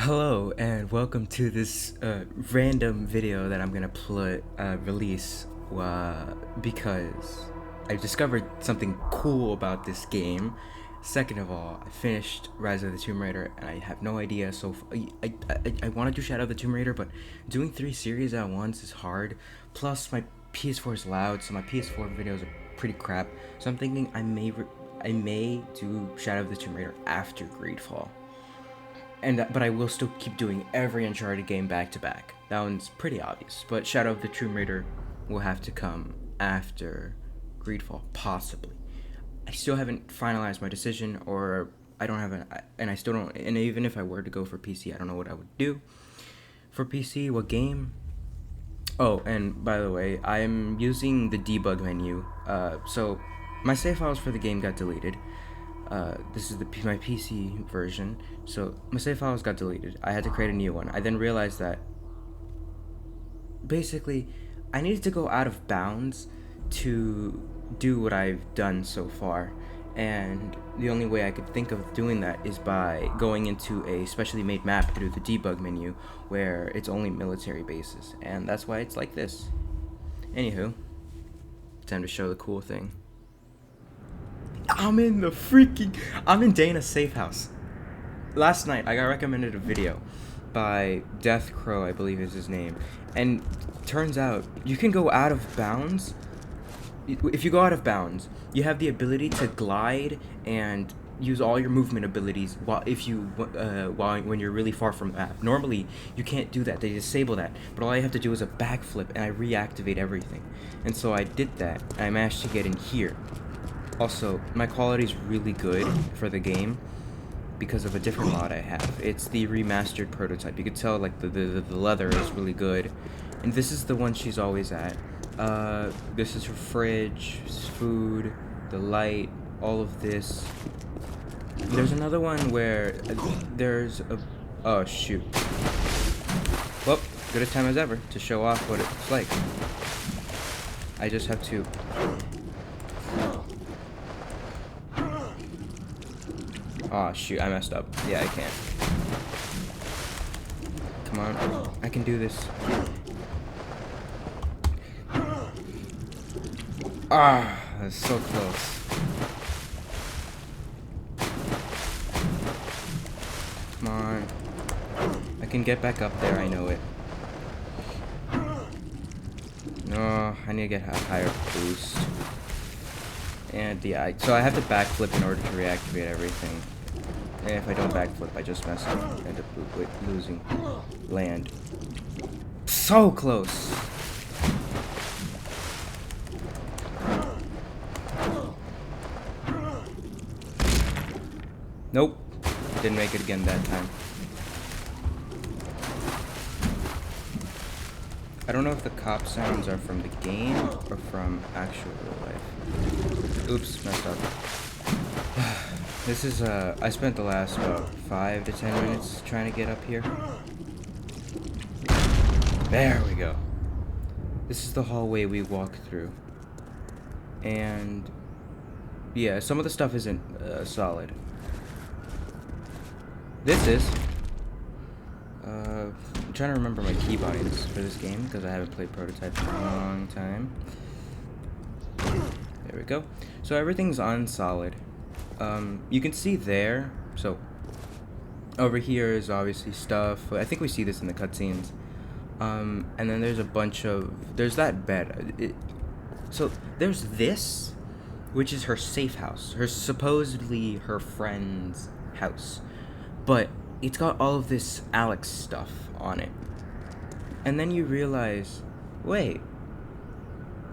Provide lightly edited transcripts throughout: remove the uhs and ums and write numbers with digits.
Hello and welcome to this random video that I'm gonna release because I discovered something cool about this game. Second of all, I finished Rise of the Tomb Raider and I have no idea. I want to do Shadow of the Tomb Raider, but doing 3 series at once is hard. Plus, my PS4 is loud, so my PS4 videos are pretty crap. So I'm thinking I may do Shadow of the Tomb Raider after Greedfall. But I will still keep doing every Uncharted game back to back. That one's pretty obvious. But Shadow of the Tomb Raider will have to come after Greedfall, possibly. I still haven't finalized my decision, or I don't have and I still don't. And even if I were to go for PC, I don't know what I would do for PC. What game? Oh, and by the way, I'm using the debug menu. So my save files for the game got deleted. This is my PC version, so my save files got deleted. I had to create a new one. I then realized that basically I needed to go out of bounds to do what I've done so far, and the only way I could think of doing that is by going into a specially made map through the debug menu where it's only military bases, and that's why it's like this. Anywho, time to show the cool thing. I'm in Dana's safe house. Last night, I got recommended a video by Death Crow, I believe is his name. And turns out, you can go out of bounds. If you go out of bounds, you have the ability to glide and use all your movement abilities when you're really far from the map. Normally, you can't do that. They disable that. But all I have to do is a backflip, and I reactivate everything. And so I did that. I managed to get in here. Also, my quality is really good for the game because of a different mod I have. It's the remastered prototype. You can tell like the leather is really good. And this is the one she's always at. This is her fridge, food, the light, all of this. There's another one where there's a... Oh, shoot. Well, good a time as ever to show off what it's like. I just have to... Oh shoot, I messed up. Yeah, I can't. Come on, I can do this. Ah, that's so close. Come on. I can get back up there, I know it. No, I need to get a higher boost. And yeah, so I have to backflip in order to reactivate everything. And if I don't backflip, I just mess up and end up losing land. So close! Nope. Didn't make it again that time. I don't know if the cop sounds are from the game or from actual real life. Oops, messed up. This is, I spent the last, 5 to 10 minutes trying to get up here. There we go. This is the hallway we walk through. And, yeah, some of the stuff isn't, solid. This is. I'm trying to remember my key bindings for this game, because I haven't played Prototype in a long time. There we go. So everything's on solid. You can see there, so over here is obviously stuff. I think we see this in the cutscenes. And then there's a bunch of, there's that bed. So there's this, which is her safe house, supposedly her friend's house. But it's got all of this Alex stuff on it. And then you realize, wait,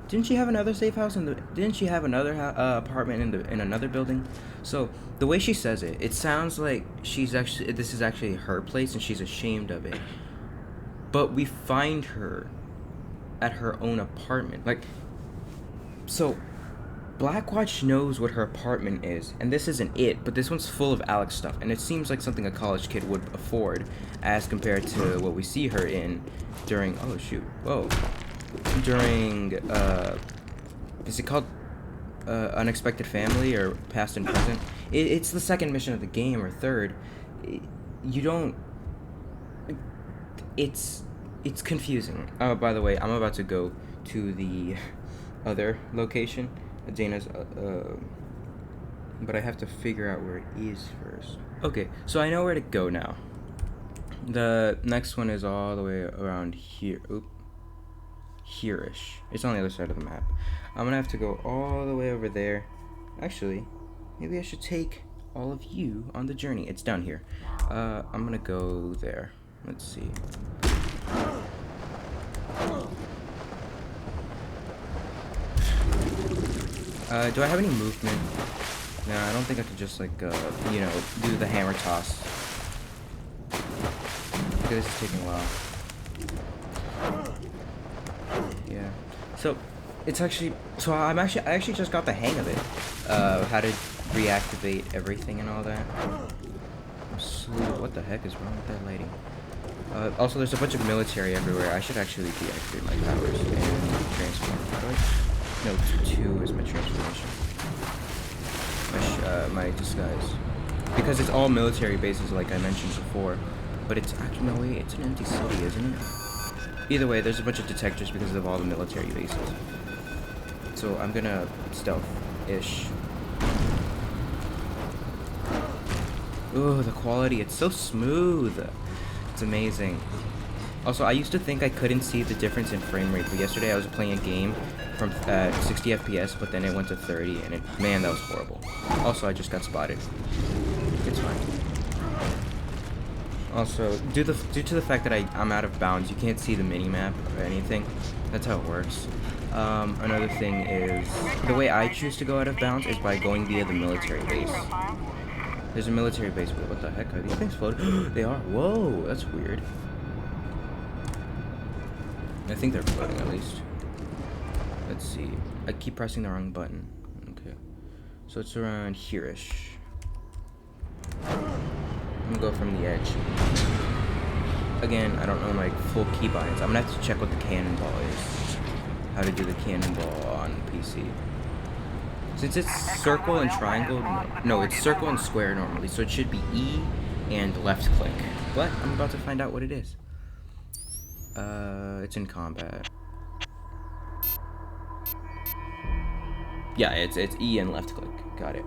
didn't she have another safe house didn't she have another apartment in another building? So the way she says it, it sounds like this is actually her place and she's ashamed of it. But we find her at her own apartment. Like, so Blackwatch knows what her apartment is, and this isn't it, but this one's full of Alex stuff, and it seems like something a college kid would afford as compared to what we see her in during, oh shoot, whoa, during, is it called Unexpected Family or Past and Present? It's the second mission of the game, or third. You don't it's confusing. Oh, by the way, I'm about to go to the other location, Dana's, but I have to figure out where it is first. Okay, so I know where to go now. The next one is all the way around here. Oop. Here-ish. It's on the other side of the map. I'm gonna have to go all the way over there. Actually, maybe I should take all of you on the journey. It's down here. I'm gonna go there. Let's see. Do I have any movement? No, I don't think I could just, like, you know, do the hammer toss. Okay, this is taking a while. Yeah. So, it's actually... So, I actually just got the hang of it. How to reactivate everything and all that. What the heck is wrong with that lighting? Also, there's a bunch of military everywhere. I should actually deactivate my powers and transform. No, 2 is my transformation. My disguise. Because it's all military bases, like I mentioned before. But it's actually, no way, it's an empty city, isn't it? Either way, there's a bunch of detectors because of all the military bases. So I'm gonna stealth-ish. Ooh, the quality, it's so smooth. It's amazing. Also, I used to think I couldn't see the difference in frame rate, but yesterday I was playing a game from 60 FPS, but then it went to 30, and man, that was horrible. Also, I just got spotted. It's fine. Also, due to the fact that I'm out of bounds, you can't see the mini-map or anything. That's how it works. Another thing is, the way I choose to go out of bounds is by going via the military base. There's a military base, but what the heck, are these things floating? They are? Whoa, that's weird. I think they're floating, at least. Let's see. I keep pressing the wrong button. Okay. So it's around here-ish. I'm gonna go from the edge. Again, I don't know my full keybinds. I'm gonna have to check what the cannonball is. How to do the cannonball on PC. Since it's circle and triangle, no, it's circle and square normally, so it should be E and left click. But I'm about to find out what it is. It's in combat. Yeah, it's E and left click. Got it.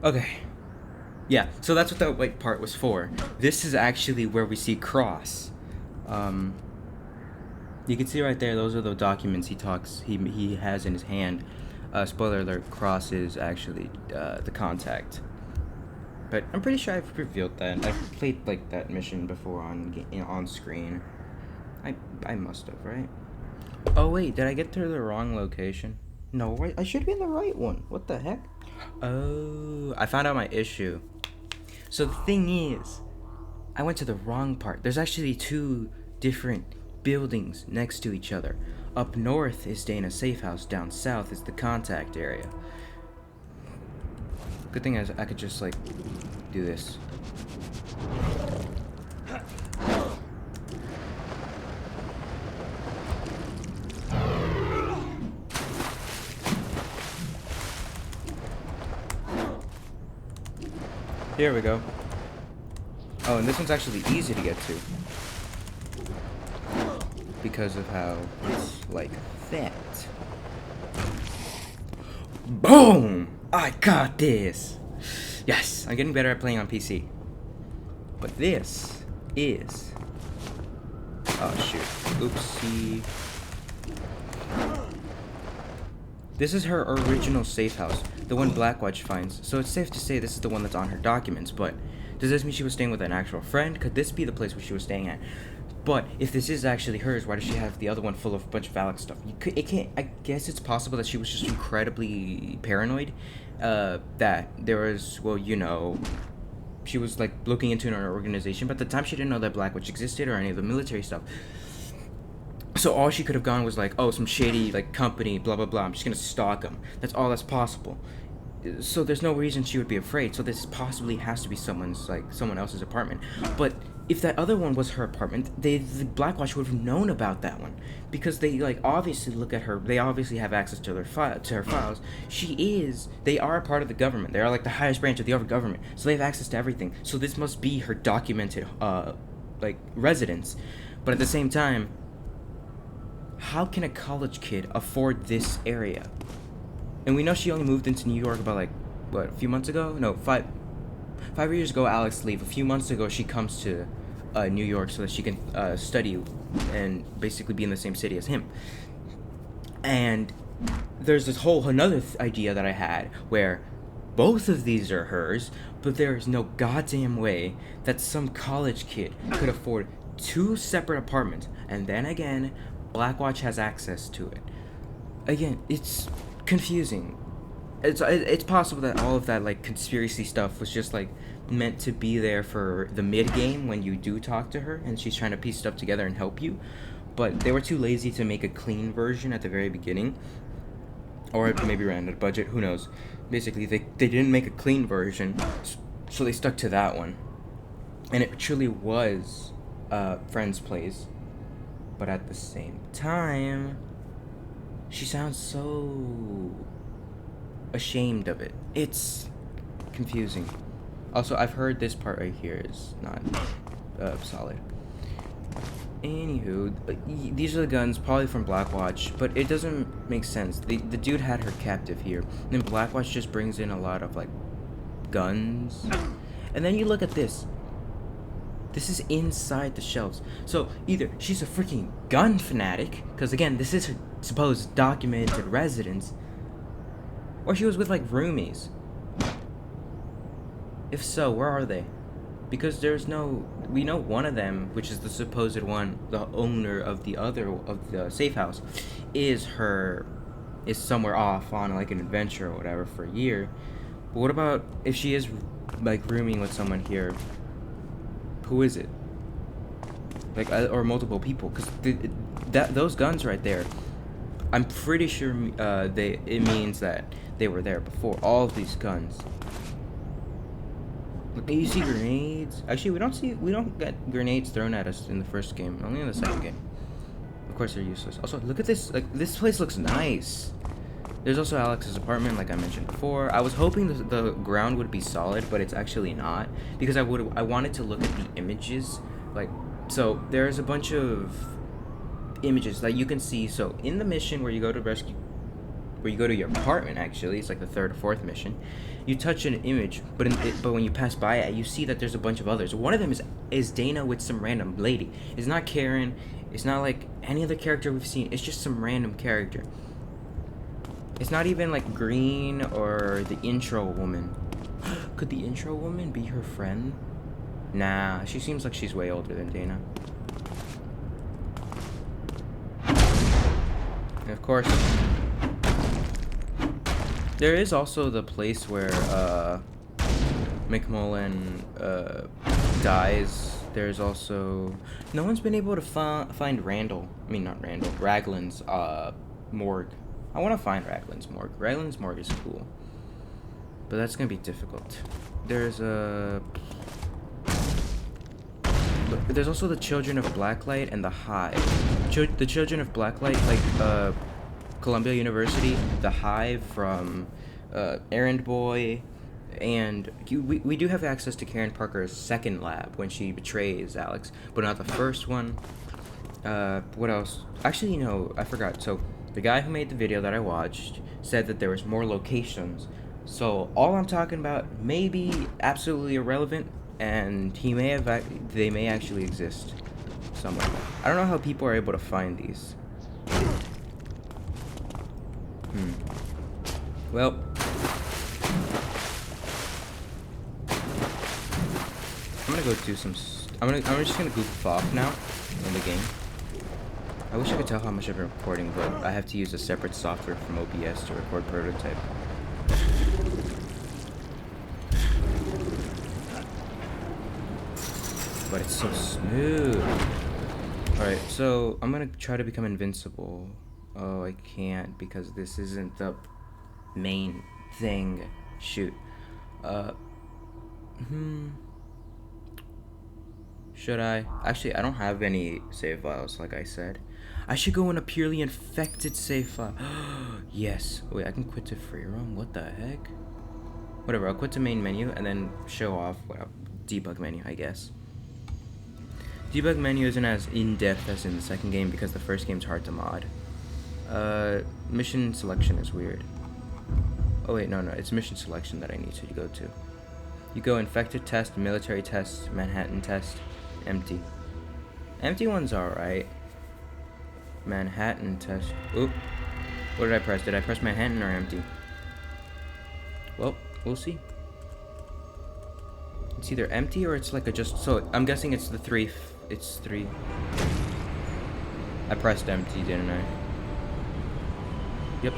Okay. Yeah, so that's what that white part was for. This is actually where we see Cross. You can see right there, those are the documents he has in his hand. Spoiler alert, Cross is actually the contact. But I'm pretty sure I've revealed that. I've played like that mission before on screen. I must have, right? Oh wait, did I get to the wrong location? No, I should be in the right one. What the heck? Oh, I found out my issue. So the thing is, I went to the wrong part. There's actually 2 different buildings next to each other. Up north is Dana's safe house. Down south is the contact area. Good thing is I could just like do this. Here we go. Oh, and this one's actually easy to get to. Because of how it's like that. Boom! I got this! Yes, I'm getting better at playing on PC. But this is... Oh, shoot. Oopsie. This is her original safe house, the one Blackwatch finds, so it's safe to say this is the one that's on her documents, but does this mean she was staying with an actual friend? Could this be the place where she was staying at? But if this is actually hers, why does she have the other one full of a bunch of Alex stuff? I guess it's possible that she was just incredibly paranoid, that there was, well, you know, she was like looking into an organization, but at the time she didn't know that Blackwatch existed or any of the military stuff. So all she could have gone was like, oh, some shady like company, blah blah blah. I'm just gonna stalk them. That's all that's possible. So there's no reason she would be afraid. So this possibly has to be someone else's apartment. But if that other one was her apartment, the Blackwatch would have known about that one because they like obviously look at her. They obviously have access to her files. They are a part of the government. They are like the highest branch of the government. So they have access to everything. So this must be her documented like residence. But at the same time, how can a college kid afford this area? And we know she only moved into New York about like, what, a few months ago? No, 5 years ago Alex leave. A few months ago she comes to New York so that she can study and basically be in the same city as him. And there's this whole another idea that I had where both of these are hers, but there is no goddamn way that some college kid could afford 2 separate apartments. And then again, Blackwatch has access to it. Again, it's confusing. It's possible that all of that like conspiracy stuff was just like meant to be there for the mid game when you do talk to her and she's trying to piece stuff together and help you, but they were too lazy to make a clean version at the very beginning, or maybe ran out of budget, who knows. Basically they didn't make a clean version, so they stuck to that one, and it truly was Friend's place. But at the same time, she sounds so ashamed of it. It's confusing. Also, I've heard this part right here is not solid. Anywho, these are the guns, probably from Blackwatch, but it doesn't make sense. The dude had her captive here, and then Blackwatch just brings in a lot of like guns. And then you look at this. This is inside the shelves. So either she's a freaking gun fanatic, because again, this is her supposed documented residence, or she was with like roomies. If so, where are they? Because we know one of them, which is the supposed one, the owner of the safe house, is somewhere off on like an adventure or whatever for a year. But what about if she is like rooming with someone here? Who is it? Like, or multiple people? Because those guns right there, I'm pretty sure it means that they were there before. All of these guns. Look, you see grenades. Actually, we don't get grenades thrown at us in the first game. Only in the second game. Of course, they're useless. Also, look at this. Like, this place looks nice. There's also Alex's apartment, like I mentioned before. I was hoping the ground would be solid, but it's actually not, because I wanted to look at the images. Like, so there's a bunch of images that you can see. So in the mission where you go to your apartment, actually, it's like the 3rd or 4th mission. You touch an image, but when you pass by it, you see that there's a bunch of others. One of them is Dana with some random lady. It's not Karen. It's not like any other character we've seen. It's just some random character. It's not even like Green or the intro woman. Could the intro woman be her friend? Nah, she seems like she's way older than Dana. And of course, there is also the place where McMullen dies. There's also no one's been able to find Raglan's morgue. I want to find Raglan's morgue. Raglan's morgue is cool, but that's gonna be difficult. There's also the Children of Blacklight and the Hive. The Children of Blacklight, like Columbia University, the Hive from Errand Boy, and we do have access to Karen Parker's second lab when she betrays Alex, but not the first one. What else? Actually, no, I forgot. So the guy who made the video that I watched said that there was more locations. So all I'm talking about may be absolutely irrelevant, and they may actually exist somewhere. I don't know how people are able to find these. Well, I'm gonna go do some. I'm just gonna goof off now in the game. I wish I could tell how much I've been recording, but I have to use a separate software from OBS to record Prototype. but it's so smooth. Alright, so I'm gonna try to become invincible. Oh, I can't because this isn't the main thing. Shoot. Should I? Actually, I don't have any save files, like I said. I should go in a purely infected save file. Yes. Wait, I can quit to free roam? What the heck? Whatever, I'll quit to main menu and then show off debug menu, I guess. Debug menu isn't as in-depth as in the second game because the first game's hard to mod. Mission selection is weird. Oh wait, no, it's mission selection that I need to go to. You go infected test, military test, Manhattan test, empty. Empty one's alright. Manhattan test. Oop. What did I press? Did I press Manhattan or empty? Well, we'll see. It's either empty or it's like a just... So, I'm guessing it's the three... It's 3. I pressed empty, didn't I? Yep.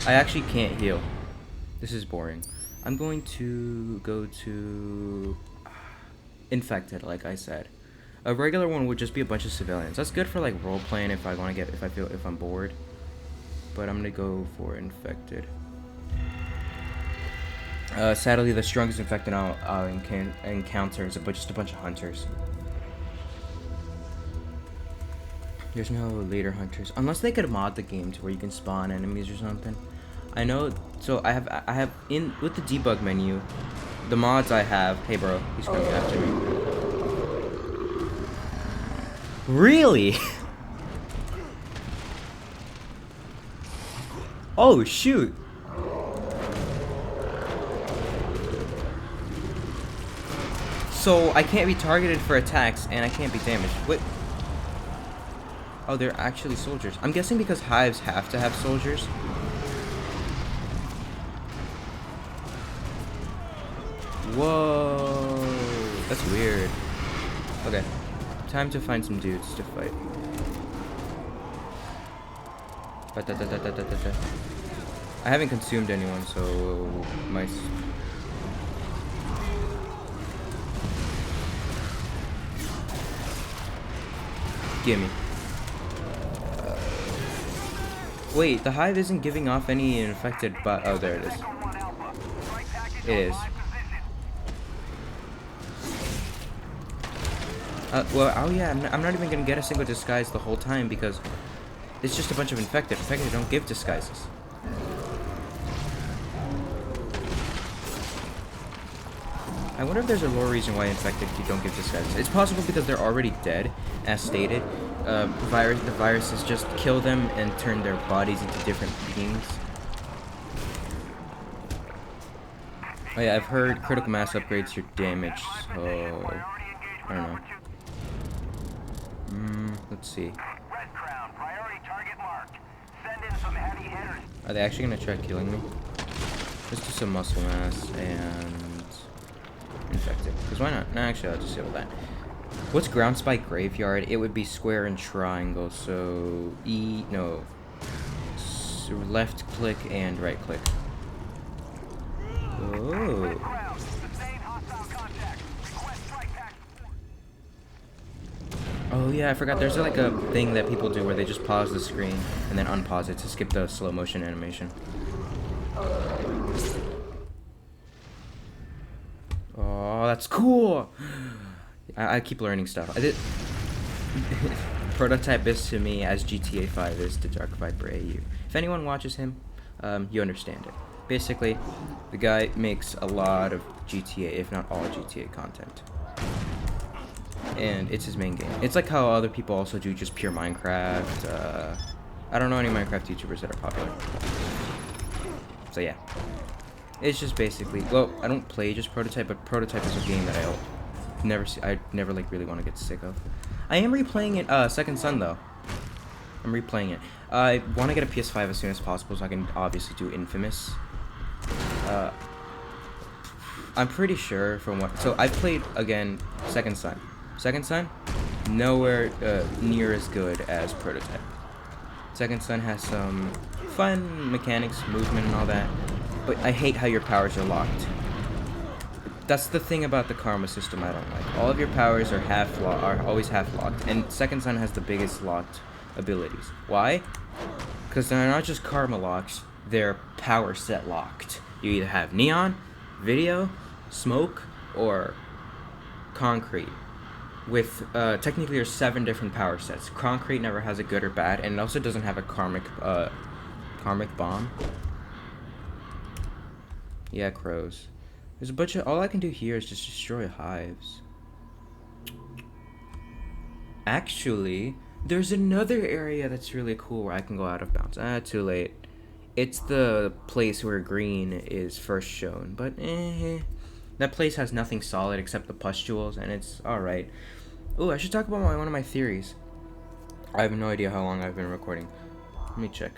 I actually can't heal. This is boring. I'm going to go to... infected, like I said. A regular one would just be a bunch of civilians. That's good for like role playing if I want to get... if I'm bored. But I'm gonna go for infected. Sadly, the strongest infected I'll encounter is just a bunch of hunters. There's no leader hunters, unless they could mod the game to where you can spawn enemies or something. I know. So I have in with the debug menu, the mods I have. Hey, bro, he's coming after me. Really? Oh shoot. So I can't be targeted for attacks and I can't be damaged. What? Oh, they're actually soldiers. I'm guessing because hives have to have soldiers. Whoa. That's weird. Okay. Time to find some dudes to fight. I haven't consumed anyone, so my... Gimme. Wait, the hive isn't giving off any infected, but oh, there it is. It is. Well, oh yeah, I'm not even gonna get a single disguise the whole time because it's just a bunch of infected. Infected don't give disguises. I wonder if there's a lore reason why infected don't give disguises. It's possible because they're already dead, as stated. The viruses just kill them and turn their bodies into different beings. Oh yeah, I've heard critical mass upgrades your damage, so I don't know. Let's see. Are they actually gonna try killing me? Let's do some muscle mass and infected. Because why not? No, actually, I'll just deal with that. What's ground spike graveyard? It would be square and triangle. So left click and right click. Oh. Oh yeah, I forgot. There's like a thing that people do where they just pause the screen and then unpause it to skip the slow motion animation. Oh, that's cool. I keep learning stuff. I did. Prototype is to me as GTA 5 is to Dark Viper AU. If anyone watches him, you understand it. Basically, the guy makes a lot of GTA, if not all GTA content. And it's his main game. It's like how other people also do just pure Minecraft. I don't know any Minecraft YouTubers that are popular. So yeah. It's just basically, well, I don't play just Prototype, but Prototype is a game that I never like really want to get sick of. I am replaying it, Second Son though. I'm replaying it. I want to get a PS5 as soon as possible so I can obviously do Infamous. I'm pretty sure from what, so I played again Second Son. Second Son, nowhere near as good as Prototype. Second Son has some fun mechanics, movement and all that, but I hate how your powers are locked. That's the thing about the karma system I don't like. All of your powers are always half locked, and Second Son has the biggest locked abilities. Why? Because they're not just karma locks, they're power set locked. You either have neon, video, smoke, or concrete. With technically there's 7 different power sets. Concrete never has a good or bad, and it also doesn't have a karmic bomb. Yeah, crows. There's a bunch of, all I can do here is just destroy hives. Actually, there's another area that's really cool where I can go out of bounds. Too late. It's the place where green is first shown, but that place has nothing solid except the pustules, and it's alright. Ooh, I should talk about one of my theories. I have no idea how long I've been recording. Let me check.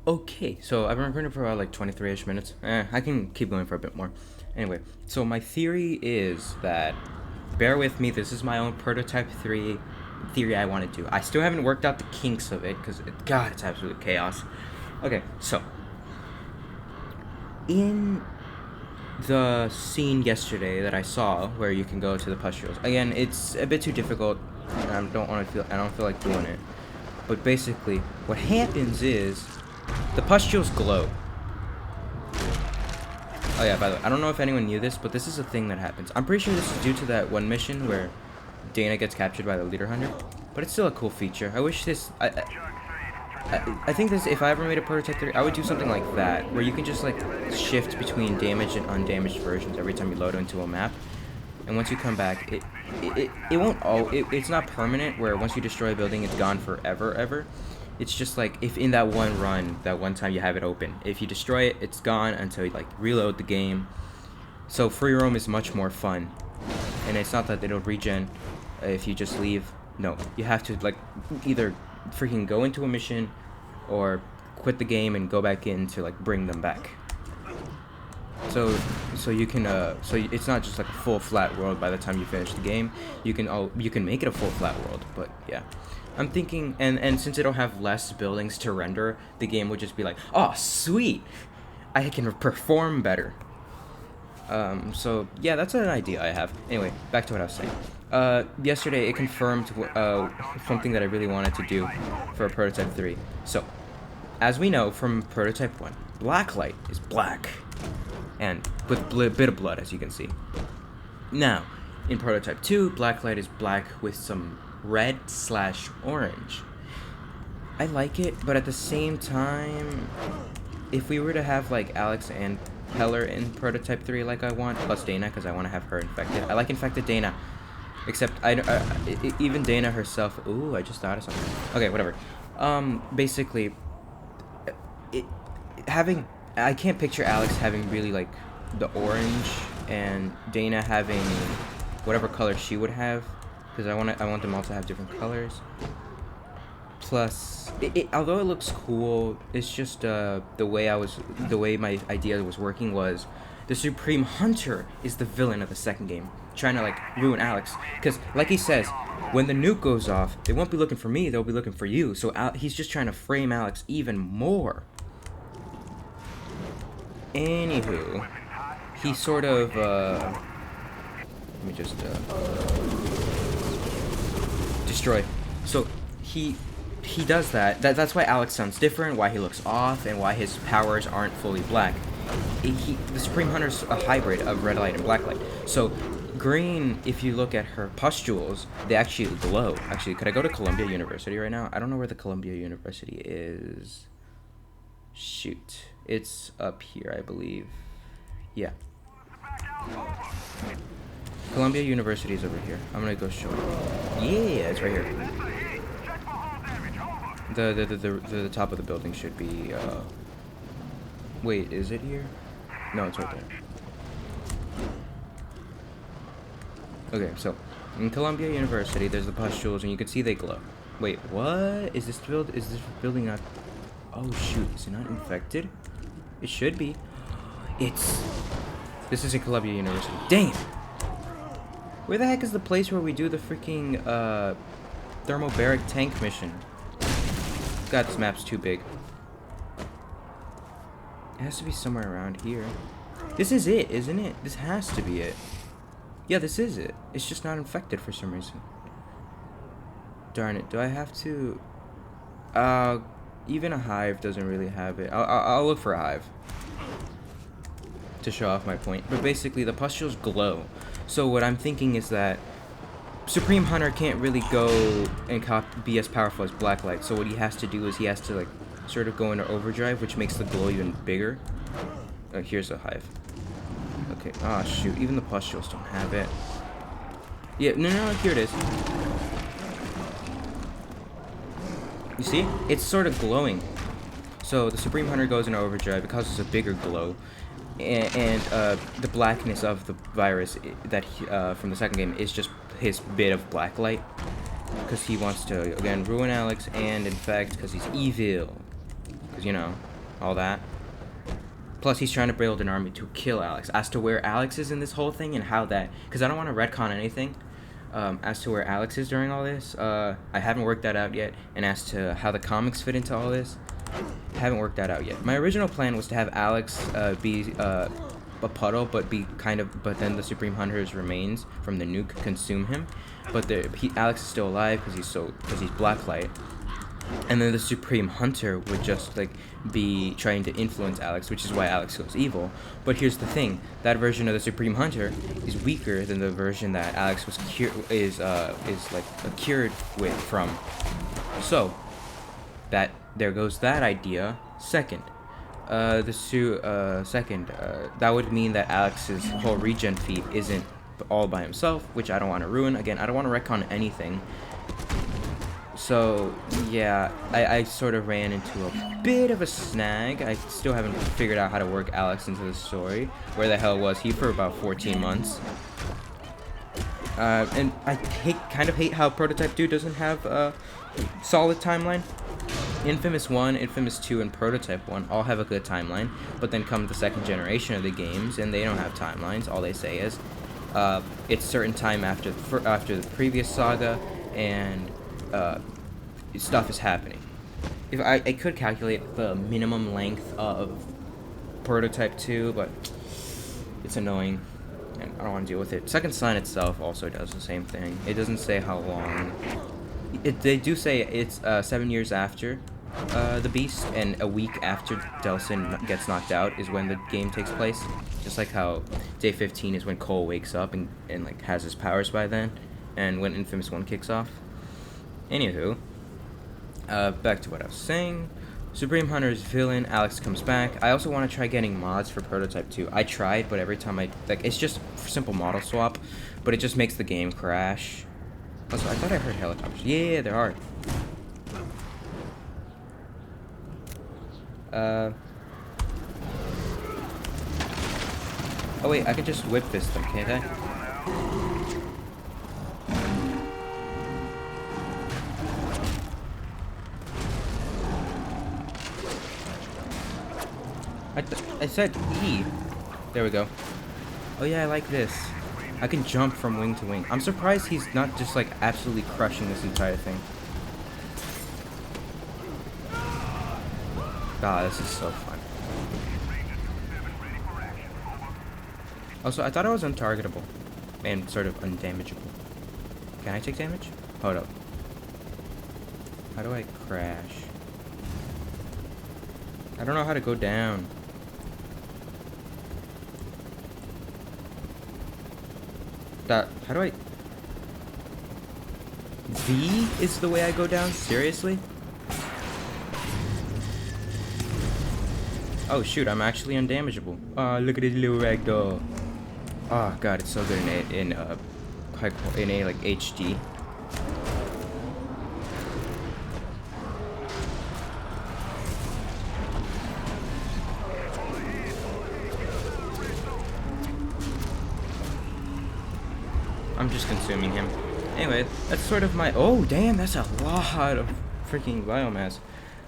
Okay, so I've been recording for about like 23-ish minutes. I can keep going for a bit more. Anyway, so my theory is that, bear with me, this is my own Prototype 3 theory I want to do. I still haven't worked out the kinks of it, because, God, it's absolute chaos. Okay, so, in the scene yesterday that I saw, where you can go to the pustules, again, it's a bit too difficult, and I don't feel like doing it. But basically, what happens is, the pustules glow. Oh yeah, by the way, I don't know if anyone knew this, but this is a thing that happens. I'm pretty sure this is due to that one mission where Dana gets captured by the leader hunter, but it's still a cool feature. I wish this, I think this, if I ever made a Prototype 3, I would do something like that, where you can just like shift between damaged and undamaged versions every time you load into a map. And once you come back, it's not permanent, where once you destroy a building, it's gone forever, ever. It's just like, if in that one run, that one time you have it open, if you destroy it, it's gone until you like reload the game. So free roam is much more fun, and it's not that it'll regen if you just leave. No, you have to like either freaking go into a mission or quit the game and go back in to like bring them back. So you can so it's not just like a full flat world by the time you finish the game. You can make it a full flat world, but yeah. I'm thinking, and since it'll have less buildings to render, the game would just be like, oh sweet, I can perform better. So yeah, that's an idea I have. Anyway, back to what I was saying. Yesterday it confirmed something that I really wanted to do for Prototype 3. So, as we know from Prototype 1, Blacklight is black, and with a bit of blood, as you can see. Now, in Prototype 2, Blacklight is black with some red/orange. I like it, but at the same time, if we were to have like Alex and Heller in Prototype 3 like I want, plus Dana, because I want to have her infected. I like infected Dana, except even Dana herself. Ooh, I just thought of something. Okay, whatever. Basically, I can't picture Alex having really like the orange and Dana having whatever color she would have, because I want them all to have different colors. Plus, although it looks cool, it's just the way my idea was working was the Supreme Hunter is the villain of the second game, trying to like ruin Alex. Because like he says, when the nuke goes off, they won't be looking for me, they'll be looking for you. So he's just trying to frame Alex even more. Anywho, he sort of let me just destroy. So he does that. That's why Alex sounds different, why he looks off, and why his powers aren't fully black. The Supreme Hunter's a hybrid of red light and black light. So green, if you look at her pustules, they actually glow. Actually, could I go to Columbia University right now? I don't know where the Columbia University is. Shoot. It's up here, I believe. Yeah. Columbia University is over here. I'm gonna go show it. Yeah, it's right here. The top of the building should be, wait, is it here? No, it's right there. Okay, so, in Columbia University, there's the pustules, and you can see they glow. Wait, what? Is this building not... Oh, shoot, is it not infected? It should be. This is in Columbia University. Dang it! Where the heck is the place where we do the freaking, thermobaric tank mission? God, this map's too big. It has to be somewhere around here. This is it, isn't it? This has to be it. Yeah, this is it. It's just not infected for some reason. Darn it. Do I have to... even a hive doesn't really have it. I'll look for a hive to show off my point. But basically, the pustules glow. So what I'm thinking is that Supreme Hunter can't really go and be as powerful as Blacklight. So what he has to do is he has to, like, sort of go into overdrive, which makes the glow even bigger. Oh, here's a hive. Okay. Ah, shoot. Even the pustules don't have it. Yeah, no, here it is. You see? It's sort of glowing. So the Supreme Hunter goes into overdrive. It causes a bigger glow. And the blackness of the virus that from the second game is just his bit of black light. Because he wants to, again, ruin Alex and infect because he's evil. Because, you know, all that. Plus, he's trying to build an army to kill Alex. As to where Alex is in this whole thing and how that... Because I don't want to retcon anything. As to where Alex is during all this, I haven't worked that out yet. And as to how the comics fit into all this, I haven't worked that out yet. My original plan was to have Alex be a puddle, but then the Supreme Hunter's remains from the nuke consume him. But Alex is still alive because he's Blacklight. And then the Supreme Hunter would just, like, be trying to influence Alex, which is why Alex goes evil. But here's the thing: that version of the Supreme Hunter is weaker than the version that Alex was cured from. So that there goes that idea. Second, that would mean that Alex's whole regen feat isn't all by himself, which I don't want to ruin. Again, I don't want to retcon anything. So, yeah, I sort of ran into a bit of a snag. I still haven't figured out how to work Alex into the story. Where the hell was he for about 14 months? And I kind of hate how Prototype 2 doesn't have a solid timeline. Infamous 1, Infamous 2, and Prototype 1 all have a good timeline. But then come the second generation of the games, and they don't have timelines. All they say is, it's certain time after the previous saga, and... stuff is happening. If I could calculate the minimum length of Prototype 2, but it's annoying, and I don't want to deal with it. Second Son itself also does the same thing. It doesn't say how long. They do say it's 7 years after the Beast, and a week after Delsin gets knocked out is when the game takes place. Just like how day 15 is when Cole wakes up and like has his powers by then, and when Infamous 1 kicks off. Anywho, back to what I was saying. Supreme Hunter's villain, Alex comes back. I also want to try getting mods for Prototype 2. I tried, but every time it's just simple model swap, but it just makes the game crash. Also, I thought I heard helicopters. Yeah, there are. Oh wait, I could just whip fist them, can't I? I said E. There we go. Oh yeah, I like this. I can jump from wing to wing. I'm surprised he's not just like absolutely crushing this entire thing. God, this is so fun. Also, I thought I was untargetable and sort of undamageable. Can I take damage? Hold up. How do I crash? I don't know how to go down. How do I... V is the way I go down? Seriously? Oh shoot, I'm actually undamageable. Oh, look at this little ragdoll. Oh god, it's so good in like HD. I'm just consuming him. Anyway, that's sort of my... Oh, damn, that's a lot of freaking biomass.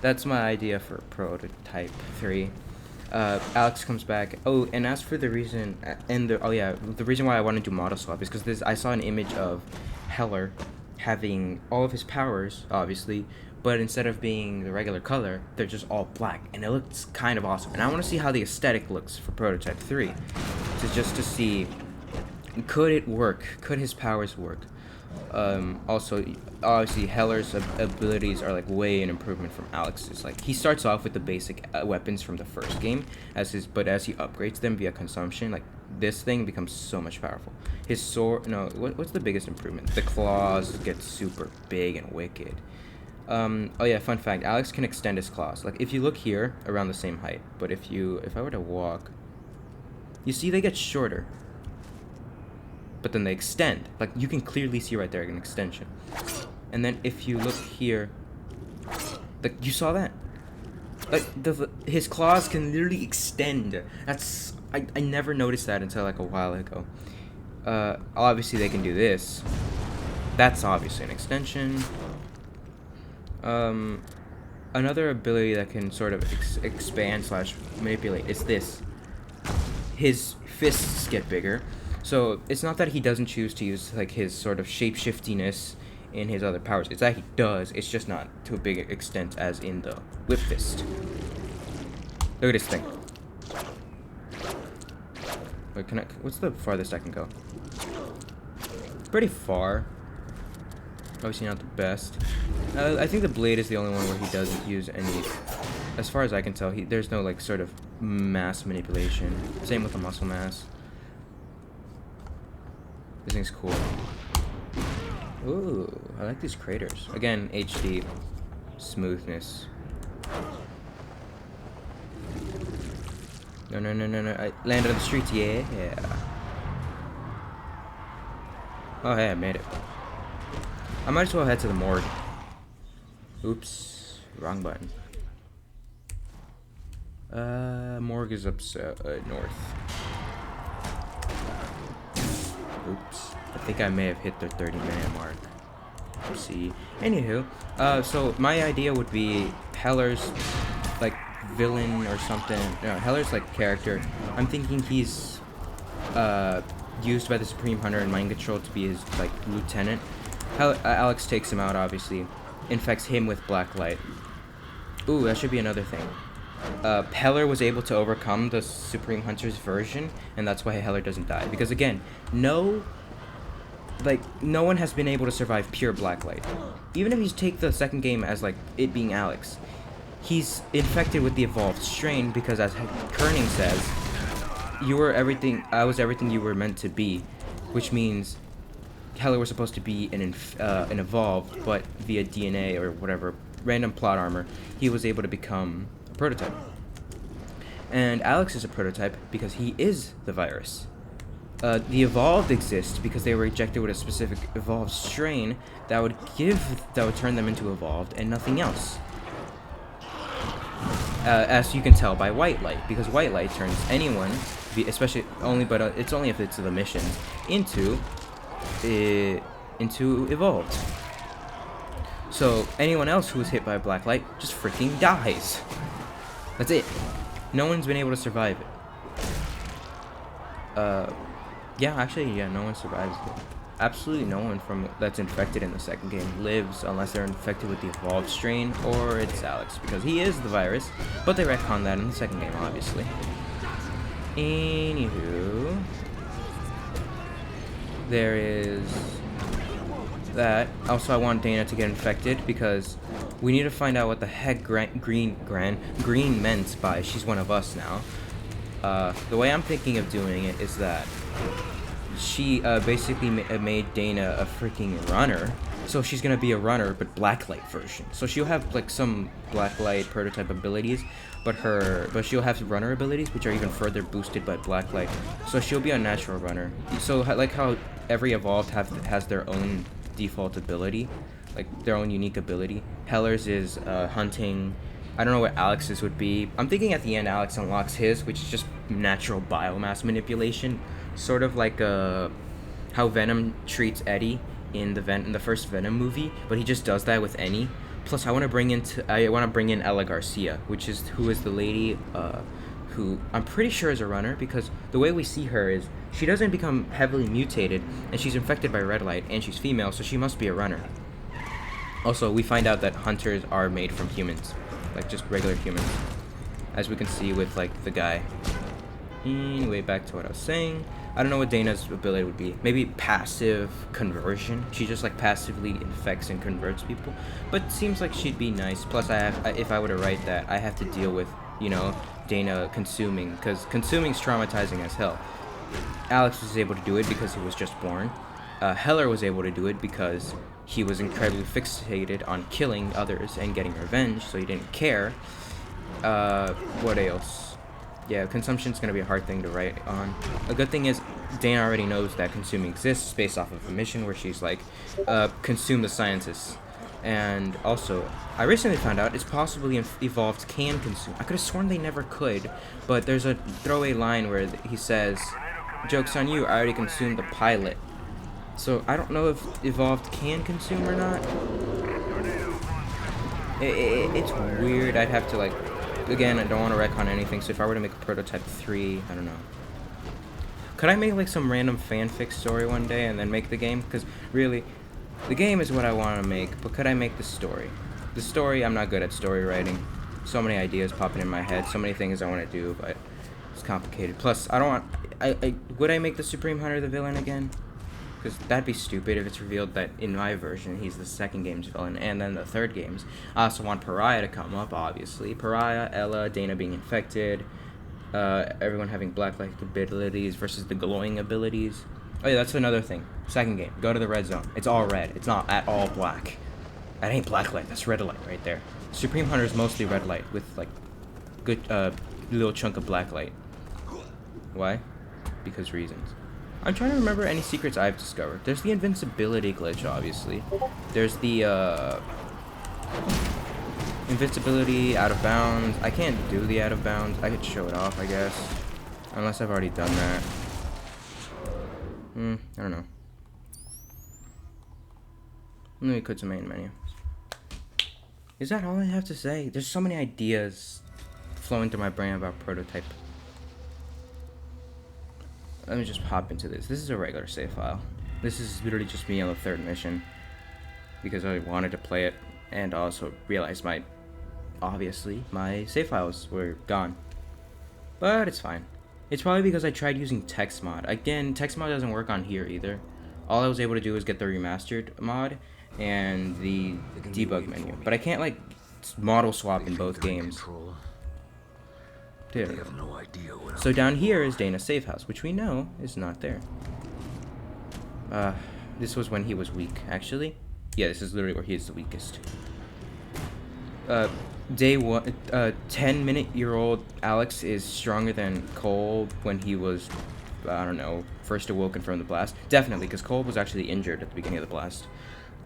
That's my idea for Prototype 3. Alex comes back. Oh, and as for the reason... the reason why I want to do model swap is because I saw an image of Heller having all of his powers, obviously, but instead of being the regular color, they're just all black, and it looks kind of awesome. And I want to see how the aesthetic looks for Prototype 3, to see, could it work? Could his powers work? Also, obviously, Heller's abilities are like way an improvement from Alex's. Like, he starts off with the basic weapons from the first game, but as he upgrades them via consumption, like this thing becomes so much powerful. His sword, no, what's the biggest improvement? The claws get super big and wicked. Oh yeah, fun fact, Alex can extend his claws. Like, if you look here, around the same height, but if I were to walk, you see they get shorter, but then they extend. Like, you can clearly see right there an extension. And then if you look here, like, you saw that? Like, his claws can literally extend. That's, I never noticed that until like a while ago. Obviously they can do this. That's obviously an extension. Another ability that can sort of expand / manipulate is this. His fists get bigger. So it's not that he doesn't choose to use like his sort of shape-shiftiness in his other powers. It's that he does. It's just not to a big extent as in the Whip Fist. Look at this thing. Wait, what's the farthest I can go? Pretty far. Obviously not the best. I think the blade is the only one where he doesn't use any. As far as I can tell, there's no like sort of mass manipulation. Same with the muscle mass. This thing's cool. Ooh, I like these craters. Again, HD smoothness. No. I landed on the streets, yeah. Oh, hey, I made it. I might as well head to the morgue. Oops, wrong button. Morgue is up north. Oops, I think I may have hit the 30-minute mark. See. Anywho, so my idea would be Heller's like villain or something. No, Heller's like character. I'm thinking he's used by the Supreme Hunter and Mind Control to be his like lieutenant. Alex takes him out, obviously, infects him with black light. Ooh, that should be another thing. Heller was able to overcome the Supreme Hunter's version, and that's why Heller doesn't die. Because again, no one has been able to survive pure black light. Even if you take the second game as like it being Alex, he's infected with the evolved strain because, as Kerning says, you were everything. I was everything you were meant to be, which means Heller was supposed to be an evolved, but via DNA or whatever random plot armor, he was able to become a prototype. And Alex is a prototype because he is the virus. The evolved exist because they were injected with a specific evolved strain that would turn them into evolved and nothing else. As you can tell by white light, because white light turns anyone, especially it's only if it's the mission, into evolved. So anyone else who is hit by black light just freaking dies. That's it. No one's been able to survive it. Yeah, no one survives it. Absolutely no one that's infected in the second game lives unless they're infected with the evolved strain, or it's Alex, because he is the virus, but they retcon that in the second game, obviously. Anywho, there is that. Also, I want Dana to get infected because we need to find out what the heck Green meant by "she's one of us" now. The way I'm thinking of doing it is that she basically made Dana a freaking runner, so she's gonna be a runner but blacklight version. So she'll have like some blacklight prototype abilities, but she'll have runner abilities which are even further boosted by blacklight. So she'll be a natural runner. So like how every evolved has their own default ability, like their own unique ability. Heller's is hunting. I don't know what Alex's would be. I'm thinking at the end Alex unlocks his, which is just natural biomass manipulation, sort of like how Venom treats Eddie in the first Venom movie, but he just does that with any. Plus, I want to bring in Ella Garcia, who is the lady who I'm pretty sure is a runner, because the way we see her is she doesn't become heavily mutated, and she's infected by red light, and she's female, so she must be a runner. Also, we find out that hunters are made from humans, like just regular humans, as we can see with like the guy. Anyway, back to what I was saying. I don't know what Dana's ability would be. Maybe passive conversion. She just like passively infects and converts people. But it seems like she'd be nice. Plus, if I were to write that, I have to deal with, you know, Dana consuming, because consuming's traumatizing as hell. Alex was able to do it because he was just born. Heller was able to do it because he was incredibly fixated on killing others and getting revenge, so he didn't care. What else? Yeah, consumption's gonna be a hard thing to write on. A good thing is, Dana already knows that consuming exists based off of a mission where she's like, consume the scientists. And also, I recently found out it's possibly evolved can consume. I could have sworn they never could, but there's a throwaway line where he says, "Joke's on you, I already consumed the pilot." So I don't know if evolved can consume or not. It's weird. I'd have to like, again, I don't want to wreck on anything, so if I were to make a prototype 3, I don't know. Could I make like some random fanfic story one day and then make the game? Because really, the game is what I want to make, but could I make the story? The story, I'm not good at story writing. So many ideas popping in my head, so many things I want to do, but it's complicated. Plus, I don't want, would I make the Supreme Hunter the villain again? Because that'd be stupid if it's revealed that in my version he's the second game's villain and then the third game's. I also want Pariah to come up, obviously. Pariah, Ella, Dana being infected, everyone having black-like abilities versus the glowing abilities. Oh yeah, that's another thing. Second game, go to the red zone. It's all red. It's not at all black. That ain't black light. That's red light right there. Supreme Hunter is mostly red light with like good little chunk of black light. Why? Because reasons. I'm trying to remember any secrets I've discovered. There's the invincibility glitch, obviously. There's the invincibility out of bounds. I can't do the out of bounds. I could show it off, I guess, unless I've already done that. I don't know. Let me go to main menu. Is that all I have to say? There's so many ideas flowing through my brain about prototype. Let me just hop into this. This is a regular save file. This is literally just me on the third mission because I wanted to play it and also realized obviously my save files were gone. But it's fine. It's probably because I tried using text mod. Again, text mod doesn't work on here either. All I was able to do was get the remastered mod and the debug menu. But I can't like model swap in both games. Dude. So down here is Dana's safe house, which we know is not there. This was when he was weak, actually. Yeah, this is literally where he is the weakest. Day 1, 10-minute-year-old Alex is stronger than Cole when he was, I don't know, first awoken from the blast. Definitely, because Cole was actually injured at the beginning of the blast.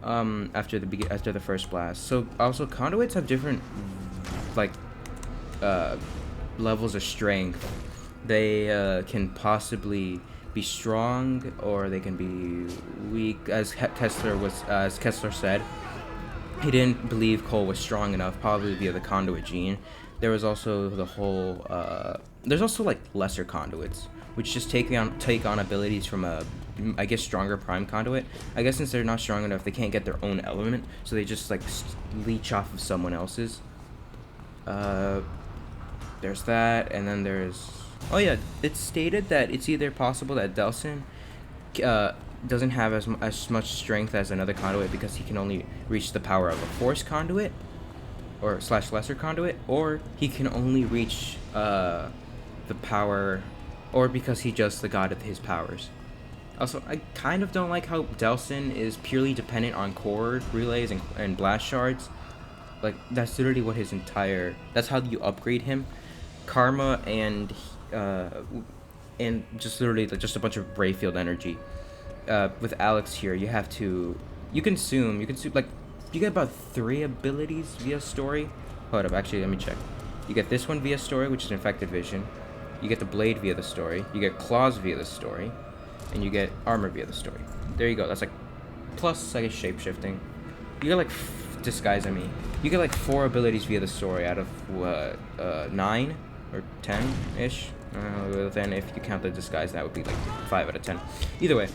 After the first blast. So also conduits have different, like, levels of strength. They can possibly be strong or they can be weak. As Kessler said, he didn't believe Cole was strong enough, probably via the conduit gene. There was also the whole there's also like lesser conduits which just take on abilities from a, I guess, stronger prime conduit. I guess since they're not strong enough, they can't get their own element, so they just like leech off of someone else's. There's that, and then there's... Oh yeah, it's stated that it's either possible that Delsin doesn't have as much strength as another conduit because he can only reach the power of a force conduit, or / lesser conduit, or he can only reach the power, or because he just the god of his powers. Also, I kind of don't like how Delsin is purely dependent on core relays and blast shards. Like, that's literally what his entire... That's how you upgrade him. Karma and just literally like, just a bunch of Brayfield energy. With Alex here, you have to... You consume, like, you get about 3 abilities via story. Hold up, actually, let me check. You get this one via story, which is Infected Vision. You get the Blade via the story. You get Claws via the story. And you get Armor via the story. There you go. That's like... Plus, I guess, Shapeshifting. You get like... Disguise, I mean. You get like 4 abilities via the story out of, what, 9? Or 10-ish? Then if you count the Disguise, that would be like 5 out of 10. Either way,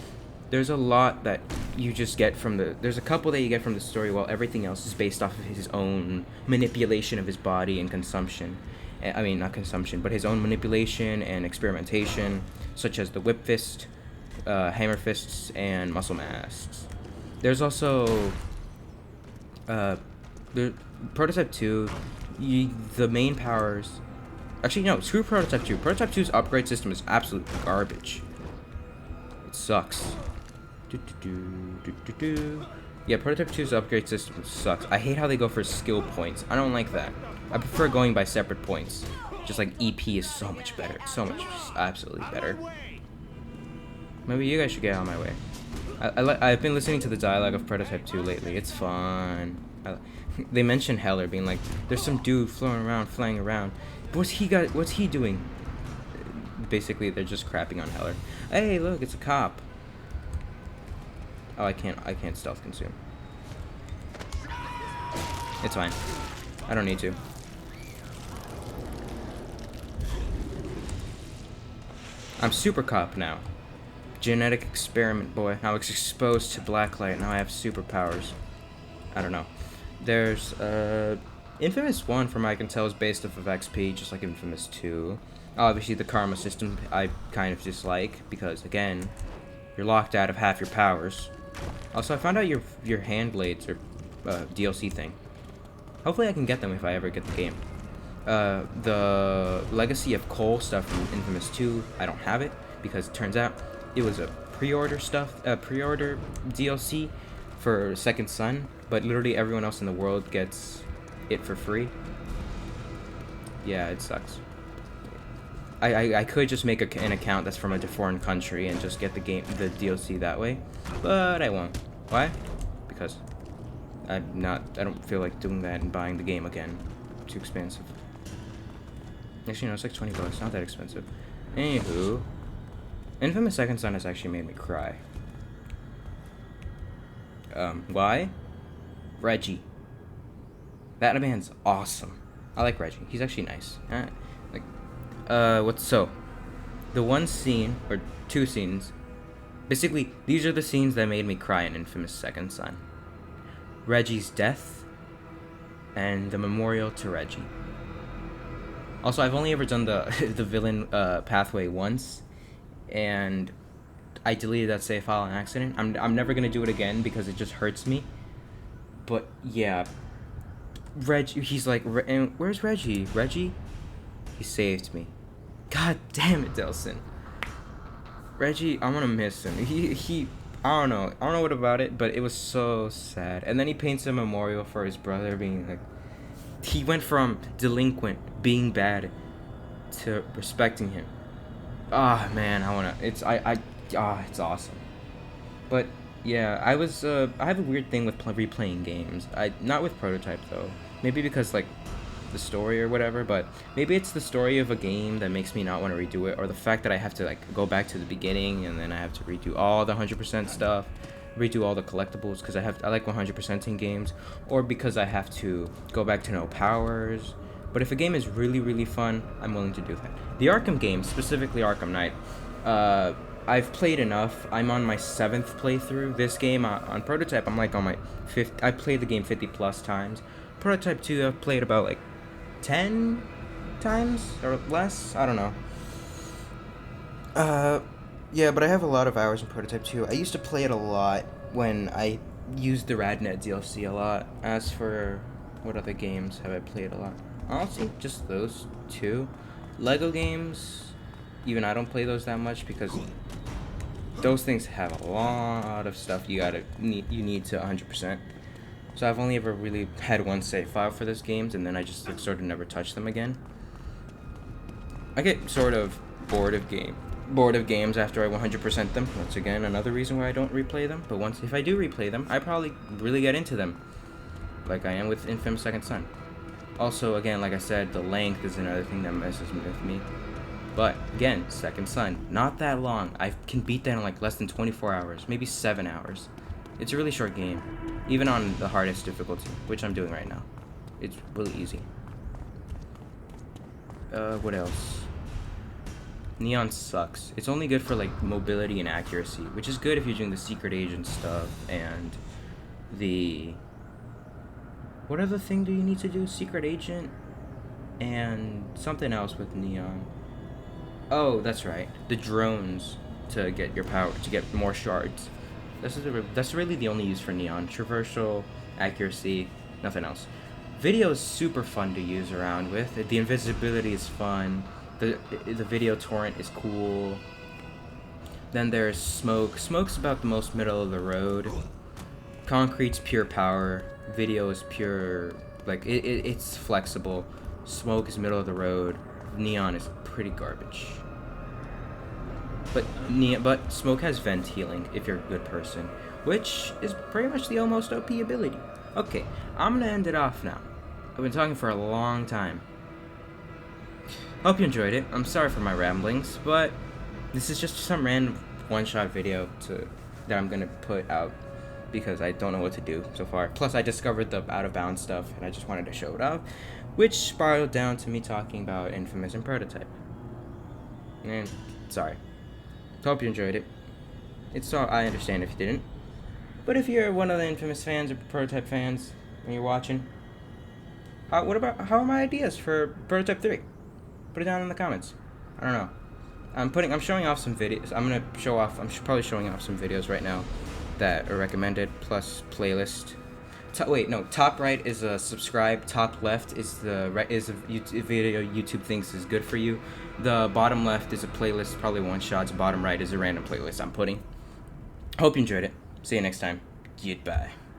there's a lot that you just get from the... There's a couple that you get from the story, while everything else is based off of his own manipulation of his body and consumption. I mean, not consumption, but his own manipulation and experimentation, such as the whip fist, hammer fists, and muscle masks. There's also... the Prototype 2, the main powers... Actually, no, screw Prototype 2. Prototype 2's upgrade system is absolute garbage. It sucks. Yeah, Prototype 2's upgrade system sucks. I hate how they go for skill points. I don't like that. I prefer going by separate points. Just like EP is so much better. So much, absolutely better. Maybe you guys should get out of my way. I've been listening to the dialogue of Prototype 2 lately. It's fun. They mentioned Heller being like, there's some dude flying around. What's he doing? Basically, they're just crapping on Heller. Hey, look, it's a cop. Oh, I can't stealth consume. It's fine. I don't need to. I'm super cop now. Genetic experiment boy. I was exposed to blacklight. Now I have superpowers. I don't know. There's Infamous 1, from what I can tell, is based off of XP, just like Infamous 2. Obviously, the karma system I kind of dislike because, again, you're locked out of half your powers. Also, I found out your hand blades are DLC thing. Hopefully, I can get them if I ever get the game. The Legacy of Cole stuff from Infamous 2, I don't have it because it turns out it was a pre-order DLC for Second Son, but literally everyone else in the world gets it for free. Yeah, it sucks. I could just make an account that's from a foreign country and just get the DLC that way, but I won't. Why? Because I don't feel like doing that and buying the game again. Too expensive. Actually, no, it's like $20. Not that expensive. Anywho, Infamous Second Son has actually made me cry. Why? Reggie. That man's awesome. I like Reggie. He's actually nice. The one scene, or two scenes, basically, these are the scenes that made me cry in Infamous Second Son. Reggie's death, and the memorial to Reggie. Also, I've only ever done the the villain pathway once, and I deleted that save file on accident. I'm never gonna do it again because it just hurts me. But yeah, he's like, and where's Reggie? Reggie? He saved me. God damn it, Delson. Reggie, I'm gonna miss him. I don't know what about it, but it was so sad. And then he paints a memorial for his brother being like, he went from delinquent, being bad, to respecting him. Ah, man, it's awesome. But yeah, I have a weird thing with replaying games. Not with Prototype though. Maybe because like the story or whatever, but maybe it's the story of a game that makes me not want to redo it, or the fact that I have to like go back to the beginning and then I have to redo all the 100% stuff, redo all the collectibles because I like 100%ing games, or because I have to go back to no powers. But if a game is really, really fun, I'm willing to do that. The Arkham games, specifically Arkham Knight, I've played enough. I'm on my 7th playthrough. This game on Prototype, I'm like on my 5th. I played the game 50 plus times. Prototype 2, I've played about like 10 times or less. I don't know. Yeah, but I have a lot of hours in Prototype 2. I used to play it a lot when I used the Radnet DLC a lot. As for what other games have I played a lot? Honestly, just those two. Lego games, even I don't play those that much because those things have a lot of stuff you need to 100%. So I've only ever really had one save file for those games, and then I just like, sort of never touched them again. I get sort of bored of games after I 100% them. Once again, another reason why I don't replay them. But if I do replay them, I probably really get into them, like I am with Infamous Second Son. Also, again, like I said, the length is another thing that messes with me. But again, Second Son, not that long. I can beat that in like less than 24 hours, maybe 7 hours. It's a really short game, even on the hardest difficulty, which I'm doing right now. It's really easy. What else? Neon sucks. It's only good for like mobility and accuracy, which is good if you're doing the secret agent stuff and the what other thing do you need to do? Secret agent and something else with Neon. Oh, that's right. The drones to get your power to get more shards. That's really the only use for Neon. Traversal, accuracy, nothing else. Video is super fun to use around with. The invisibility is fun. The video torrent is cool. Then there's Smoke. Smoke's about the most middle of the road. Concrete's pure power. Video is pure, like it's flexible. Smoke is middle of the road. Neon is pretty garbage. But Smoke has vent healing if you're a good person, which is pretty much the almost OP ability. Okay, I'm gonna end it off now. I've been talking for a long time. Hope you enjoyed it. I'm sorry for my ramblings, but this is just some random one-shot video that I'm gonna put out because I don't know what to do so far. Plus, I discovered the out-of-bounds stuff, and I just wanted to show it off, which spiraled down to me talking about Infamous and Prototype. And sorry. Hope you enjoyed it. I understand if you didn't. But if you're one of the Infamous fans or Prototype fans and you're watching, how are my ideas for Prototype 3? Put it down in the comments. I don't know. I'm showing off some videos. I'm probably showing off some videos right now that are recommended plus playlist. Top right is a subscribe. Top left is a video YouTube thinks is good for you. The bottom left is a playlist, probably one shots. Bottom right is a random playlist I'm putting. Hope you enjoyed it. See you next time. Goodbye.